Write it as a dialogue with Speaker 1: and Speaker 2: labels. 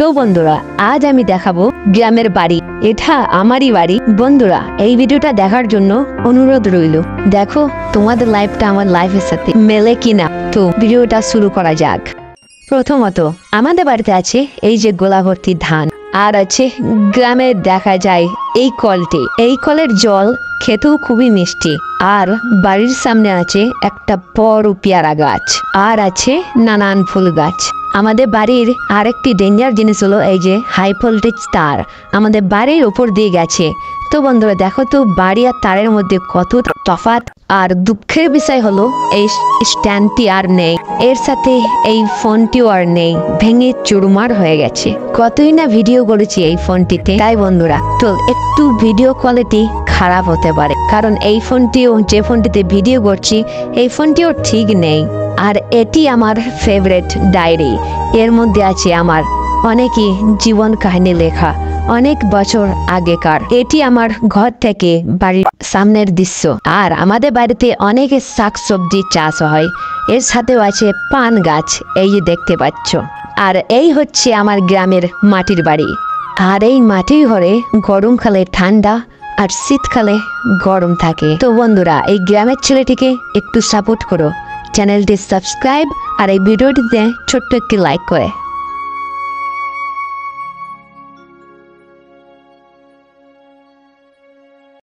Speaker 1: তো বন্ধুরা আজ আমি দেখাবো গ্রামের বাড়ি। এটা আমারই বাড়ি। বন্ধুরা এই ভিডিওটা দেখার জন্য অনুরোধ রইল। দেখো তোমাদের লাইফটা আমার লাইফের সাথে মেলে কিনা। তো ভিডিওটা শুরু করা যাক। প্রথমত আমাদের বাড়িতে আছে এই যে গোলা ভর্তি ধান, আর আছে গ্রামে দেখা যায় এই কলটি। এই কলের জল খেতেও খুবই মিষ্টি। আর বাড়ির সামনে আছে একটা বড় পেয়ারা গাছ, আর আছে নানান ফুল গাছ। আমাদের বাড়ির আরেকটি ডেঞ্জার জিনিস হলো এই যে হাই ভোল্টেজ তার আমাদের বাড়ির উপর দিয়ে গেছে। তো বন্ধুরা দেখো তো বাড়ি আর তারের মধ্যে কত তফাৎ। আর দুঃখের বিষয় হলো এই স্ট্যান্ডটি আর নেই, এর সাথে এই ফোনটিও আর নেই, ভেঙে চুরমার হয়ে গেছে। কতই না ভিডিও করেছি এই ফোনটিতে। তাই বন্ধুরা তো একটু ভিডিও কোয়ালিটি খারাপ হতে পারে, কারণ এই ফোনটিও যে ফোনটিতে ভিডিও করছি এই ফোনটিও ঠিক নেই। আর এটি আমার ফেভারিট ডায়েরি। এর মধ্যে আছে আমার অনেকই জীবন কাহিনী লেখা, অনেক বছর আগেকার। এটি আমার ঘর থেকে বাড়ির সামনের দৃশ্য। আর আমাদের বাড়িতে অনেক শাকসবজি চাষ হয়, এর সাথেও আছে পান গাছ, এই যে দেখতে পাচ্ছ। আর এই হচ্ছে আমার গ্রামের মাটির বাড়ি। আর এই মাটির ঘরে গরমকালে ঠান্ডা আর শীতকালে গরম থাকে। তো বন্ধুরা এই গ্রামের ছেলেটিকে একটু সাপোর্ট করো, চ্যানেলটি সাবস্ক্রাইব আর এই ভিডিওটিতে ছোট্ট একটি লাইক করে।